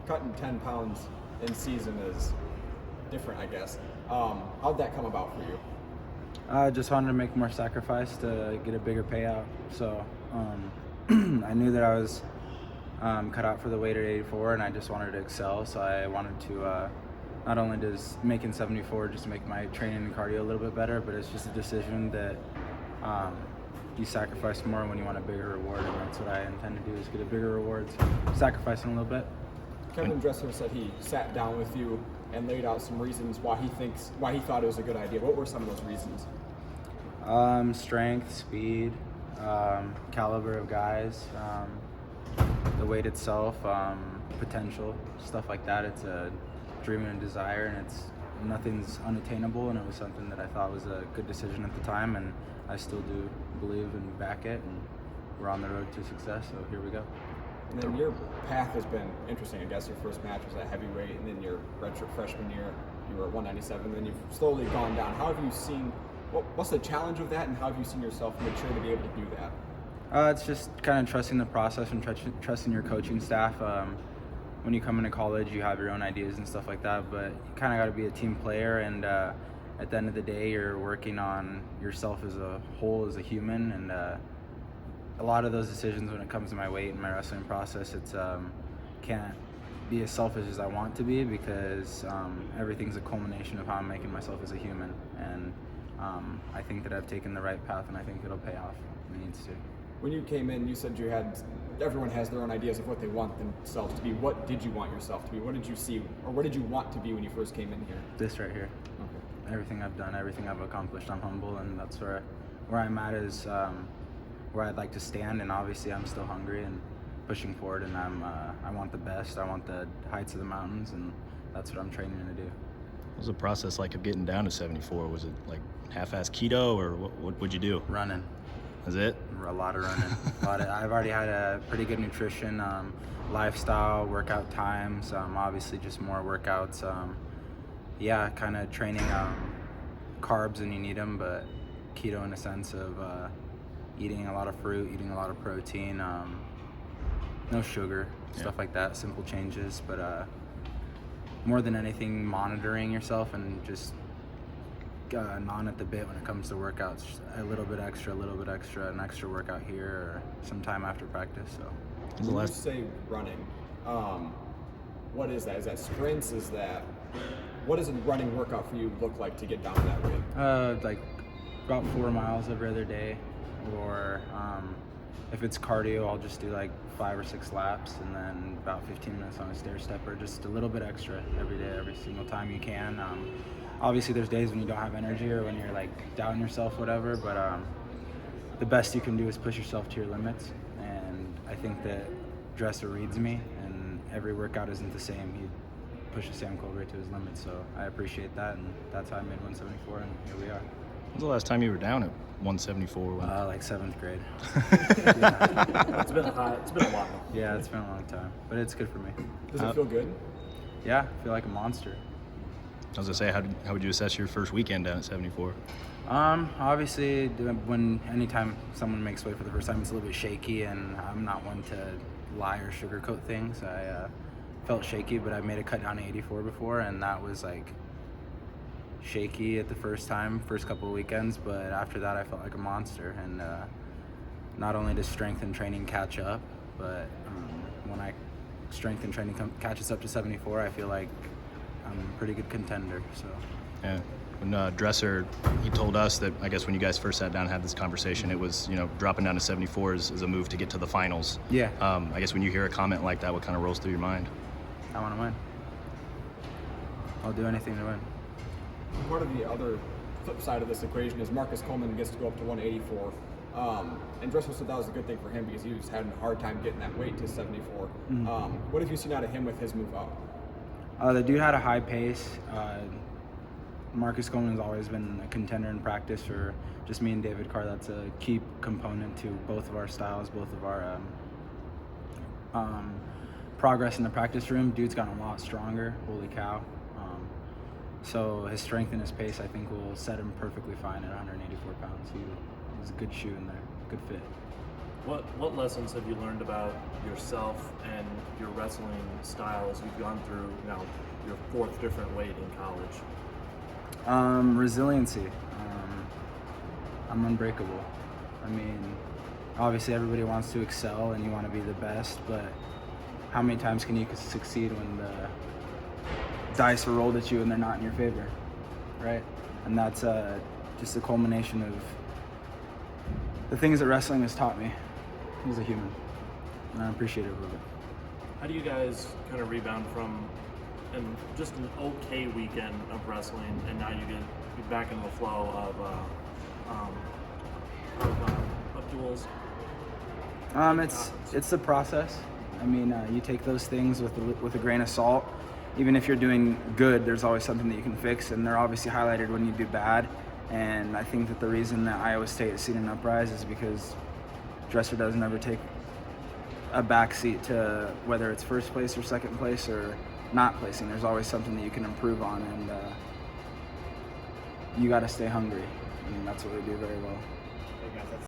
cutting 10 pounds in season is different, I guess. How'd that come about for you? I just wanted to make more sacrifice to get a bigger payout. So I knew that I was cut out for the weight at 84, and I just wanted to excel. So I wanted to not only just making 74 just to make my training and cardio a little bit better, but it's just a decision that you sacrifice more when you want a bigger reward, and that's what I intend to do, is get a bigger reward, so sacrificing a little bit. Kevin Dresser said he sat down with you and laid out some reasons why he thought it was a good idea. What were some of those reasons? Strength, speed, caliber of guys, the weight itself, potential, stuff like that. It's a dream and a desire, and nothing's unattainable, and it was something that I thought was a good decision at the time, and I still do believe and back it, and we're on the road to success, so here we go. And then your path has been interesting. I guess your first match was at heavyweight, and then your redshirt freshman year, you were at 197, and then you've slowly gone down. How have you seen, what's the challenge of that, and how have you seen yourself mature to be able to do that? It's just kind of trusting the process and trusting your coaching staff. When you come into college, you have your own ideas and stuff like that, but you kind of got to be a team player, and at the end of the day, you're working on yourself as a whole, as a human, and a lot of those decisions when it comes to my weight and my wrestling process, it's can't be as selfish as I want to be, because everything's a culmination of how I'm making myself as a human, and I think that I've taken the right path, and I think it'll pay off. It needs to. When you came in, you said everyone has their own ideas of what they want themselves to be. What did you want yourself to be? What did you see, or what did you want to be when you first came in here? This right here. Okay. Everything I've done, everything I've accomplished, I'm humble, and that's where I'm at, is where I'd like to stand, and obviously I'm still hungry and pushing forward, and I want the best. I want the heights of the mountains, and that's what I'm training to do. What was the process like of getting down to 74? Was it like half-ass keto, or what would you do? Running. Is it? A lot of running. I've already had a pretty good nutrition, lifestyle, workout times, obviously just more workouts. Kind of training carbs when you need them, but keto in a sense of eating a lot of fruit, eating a lot of protein, no sugar, stuff like that, simple changes. But more than anything, monitoring yourself and just gnawing at the bit when it comes to workouts. A little bit extra, an extra workout here, or some time after practice. So when you say running, what is that? Is that sprints? What does a running workout for you look like to get down to that weight? Like about 4 miles every other day, or if it's cardio, I'll just do like 5 or 6 laps, and then about 15 minutes on a stair stepper, just a little bit extra every day, every single time you can. Obviously there's days when you don't have energy, or when you're like doubting yourself, whatever, but the best you can do is push yourself to your limits, and I think that Dresser reads me, and every workout isn't the same. He pushes Sam Colbray to his limits, so I appreciate that, and that's how I made 174, and here we are. When was the last time you were down at 174? Like 7th grade. Yeah. It's been a while. Yeah, it's been a long time, but it's good for me. Does it feel good? Yeah, I feel like a monster. I was gonna say, how would you assess your first weekend down at 74? Obviously, anytime someone makes weight for the first time, it's a little bit shaky, and I'm not one to lie or sugarcoat things. I felt shaky, but I made a cut down to 84 before, and that was like shaky at the first couple of weekends, but after that I felt like a monster, and not only does strength and training catch up, but when strength and training catches up to 74, I feel like I'm a pretty good contender. So yeah, when Dresser, he told us that, I guess when you guys first sat down and had this conversation, it was, dropping down to 74 is a move to get to the finals. Yeah. I guess when you hear a comment like that, what kind of rolls through your mind? I want to win. I'll do anything to win. Part of the other flip side of this equation is Marcus Coleman gets to go up to 184. And Dresser said that was a good thing for him, because he was having a hard time getting that weight to 74. Mm-hmm. What have you seen out of him with his move up? The dude had a high pace. Marcus Coleman's always been a contender in practice for just me and David Carr. That's a key component to both of our styles, both of our progress in the practice room. Dude's gotten a lot stronger, holy cow. So his strength and his pace, I think, will set him perfectly fine at 184 pounds. He's a good shoe in there, good fit. What lessons have you learned about yourself and your wrestling style as you've gone through now your fourth different weight in college? Resiliency. I'm unbreakable. I mean, obviously everybody wants to excel and you want to be the best, but how many times can you succeed when the dice are rolled at you and they're not in your favor, right? And that's just a culmination of the things that wrestling has taught me as a human, and I'm appreciative of it. How do you guys kind of rebound from just an okay weekend of wrestling, and now you get back into the flow of duels? It's the process. I mean, you take those things with a grain of salt. Even if you're doing good, there's always something that you can fix, and they're obviously highlighted when you do bad. And I think that the reason that Iowa State is seen in Uprise is because Dresser doesn't ever take a backseat to whether it's first place or second place or not placing. There's always something that you can improve on, and you got to stay hungry, and that's what we do very well. Hey guys, that's